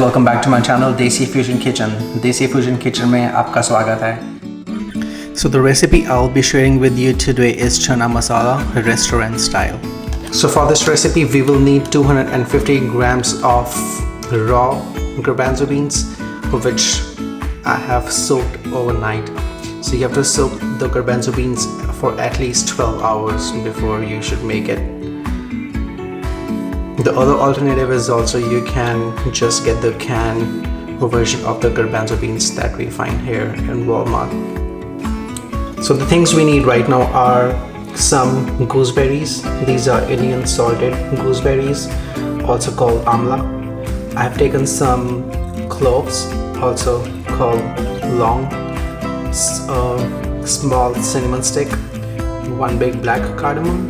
Welcome back to my channel Desi Fusion Kitchen. Desi Fusion Kitchen में आपका स्वागत है. So the recipe I'll be sharing with you today is Chana Masala restaurant style. So for this recipe we will need 250 grams of raw garbanzo beans, which I have soaked overnight. So you have to soak the garbanzo beans for at least 12 hours before you should make it. The other alternative is also you can just get the canned version of the garbanzo beans that we find here in Walmart. So the things we need right now are some gooseberries. These are Indian salted gooseberries, also called amla. I have taken some cloves, also called long, small cinnamon stick, one big black cardamom,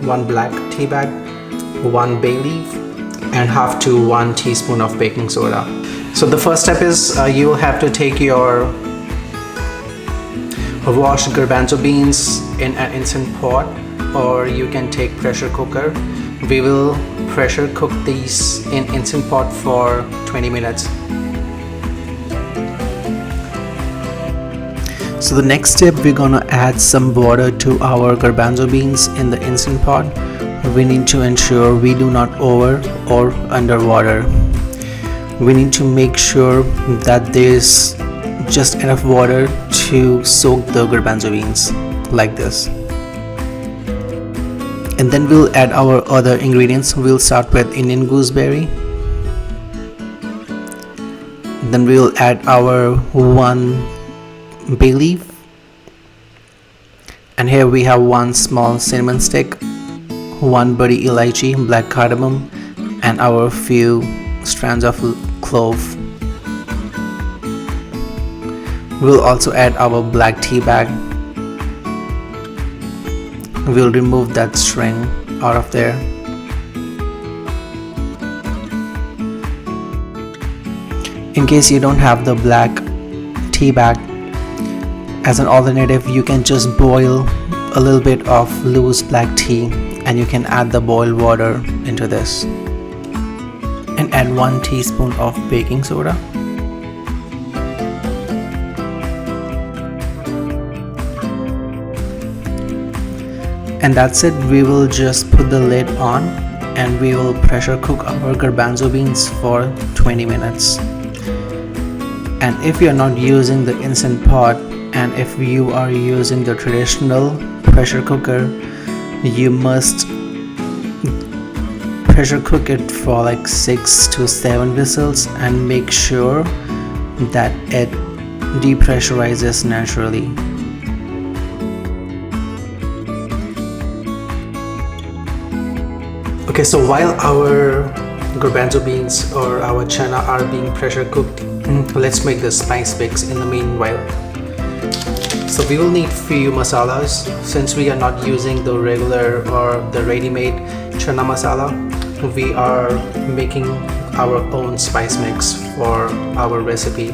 one black tea bag, one bay leaf, and half to 1 teaspoon of baking soda. So the first step is you will have to take your washed garbanzo beans in an instant pot, or you can take pressure cooker. We will pressure cook these in instant pot for 20 minutes. So the next step, we're gonna add some water to our garbanzo beans in the instant pot. We need to ensure we do not over or underwater. We need to make sure that there's just enough water to soak the garbanzo beans like this. And then we'll add our other ingredients. We'll start with Indian gooseberry. Then we'll add our one bay leaf, and here we have one small cinnamon stick, one badi elaichi, black cardamom, and our few strands of clove. We'll also add our black tea bag. We'll remove that string out of there. In case you don't have the black tea bag, as an alternative, you can just boil a little bit of loose black tea and you can add the boiled water into this. And add 1 teaspoon of baking soda. And that's it. We will just put the lid on and we will pressure cook our garbanzo beans for 20 minutes. And if you're not using the instant pot, and if you are using the traditional pressure cooker, you must pressure cook it for like 6 to 7 whistles and make sure that it depressurizes naturally. Okay, so while our garbanzo beans or our chana are being pressure cooked, let's make the spice mix in the meanwhile. So we will need few masalas. Since we are not using the regular or the ready-made chana masala, we are making our own spice mix for our recipe.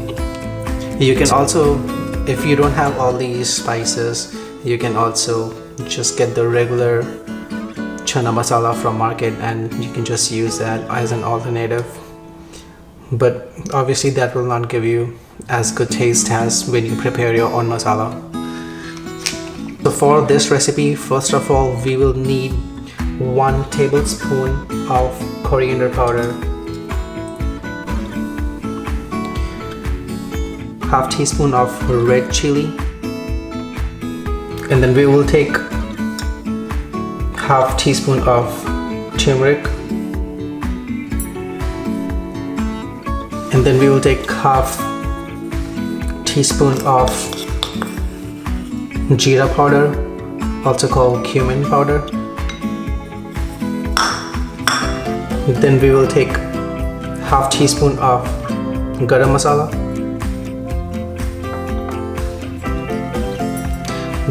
You can also, if you don't have all these spices, you can also just get the regular chana masala from market and you can just use that as an alternative. But obviously that will not give you as good taste as when you prepare your own masala. So for this recipe, first of all, we will need 1 tablespoon of coriander powder, half teaspoon of red chili, and then we will take half teaspoon of turmeric, and then we will take half teaspoon of jeera powder, also called cumin powder. Then we will take half teaspoon of garam masala.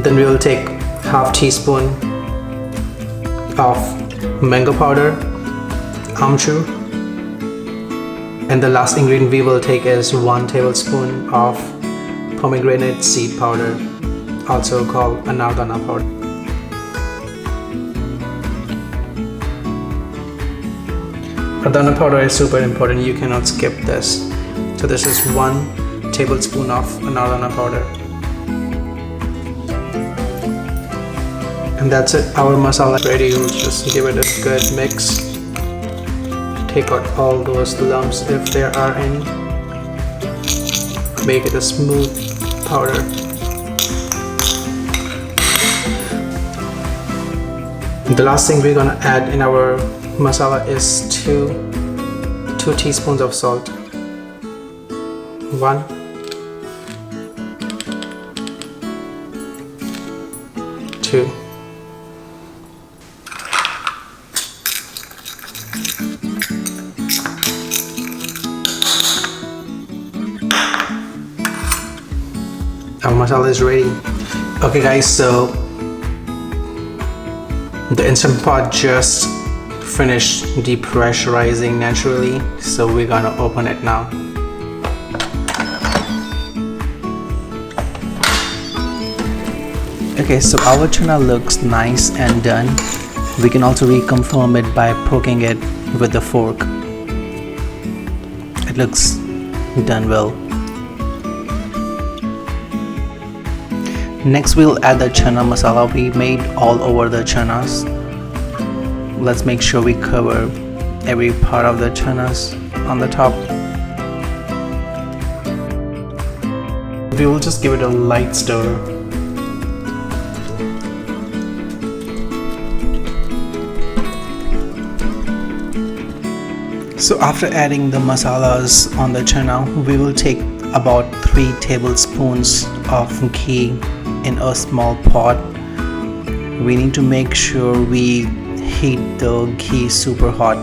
Then we will take half teaspoon of mango powder, Amchur. And the last ingredient we will take is 1 tablespoon of pomegranate seed powder, also called anardana powder. Adana powder is super important. You cannot skip this. So this is 1 tablespoon of Adana powder. And that's it. Our masala is ready. We'll just give it a good mix. Take out all those lumps if there are any. Make it a smooth powder. The last thing we're gonna add in our masala is 2 teaspoons of salt. 1, 2. Our masala is ready. Okay guys, so the Instant Pot just finished depressurizing naturally, so we're gonna open it now. Okay, so our tuna looks nice and done. We can also reconfirm it by poking it with the fork. It looks done well. Next we'll add the chana masala we made all over the chanas. Let's make sure we cover every part of the chanas on the top. We will just give it a light stir. So after adding the masalas on the chana, we will take about 3 tablespoons of ghee in a small pot. We need to make sure we heat the ghee super hot,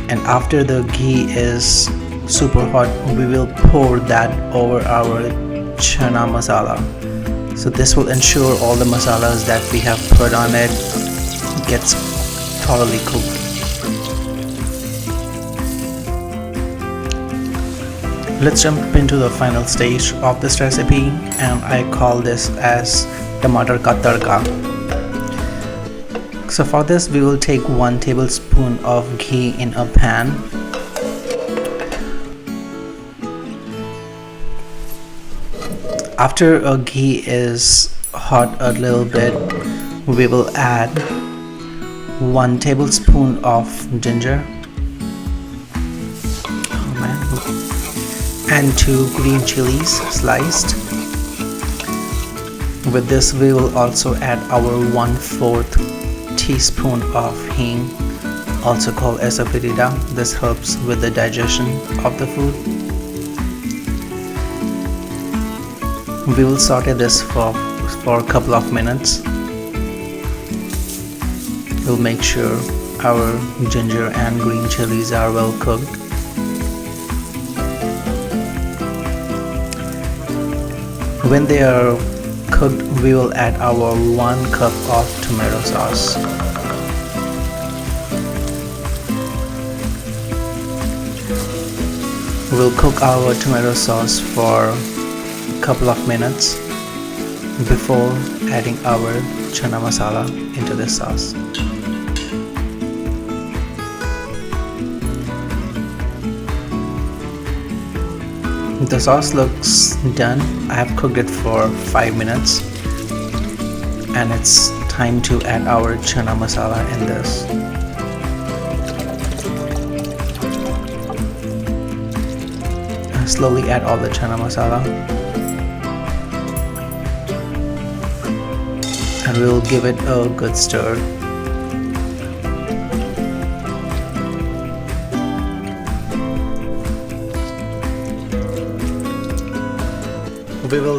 and after the ghee is super hot, we will pour that over our chana masala. So this will ensure all the masalas that we have put on it gets thoroughly cooked. Let's jump into the final stage of this recipe, and I call this as tomato ka tadka. So for this we will take 1 tablespoon of ghee in a pan. After a ghee is hot a little bit, we will add 1 tablespoon of ginger and 2 green chilies sliced. With this we will also add our 1/4 teaspoon of hing, also called asafoetida. This helps with the digestion of the food. We will saute this for a couple of minutes. We'll make sure our ginger and green chilies are well cooked. When they are cooked, we will add our 1 cup of tomato sauce. We'll cook our tomato sauce for a couple of minutes before adding our chana masala into this sauce. The sauce looks done. I have cooked it for 5 minutes, and it's time to add our chana masala in this. Slowly add all the chana masala, and we'll give it a good stir.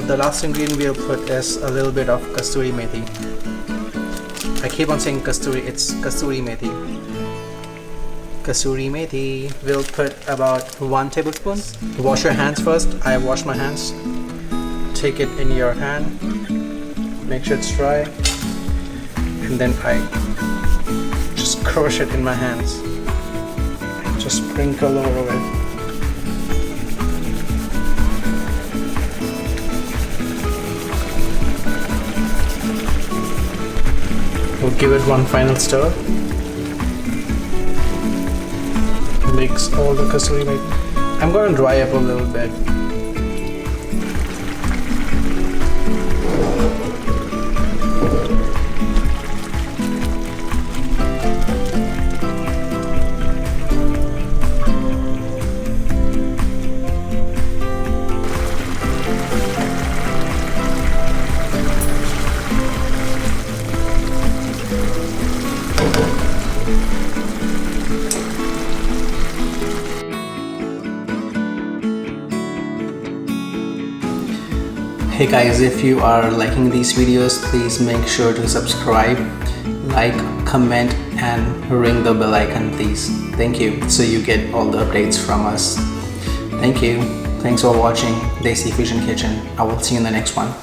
The last ingredient we'll put is a little bit of kasturi methi. I keep on saying kasturi, it's kasturi methi. Kasuri methi. We'll put about 1 tablespoon. Wash your hands first. I wash my hands. Take it in your hand. Make sure it's dry. And then I just crush it in my hands. Just sprinkle over it. We'll give it one final stir. mix all the kasuri methi. I'm gonna dry up a little bit. Hey guys, if you are liking these videos, please make sure to subscribe, like, comment and ring the bell icon please. Thank you, so you get all the updates from us. Thank you. Thanks for watching Desi Fusion Kitchen. I will see you in the next one.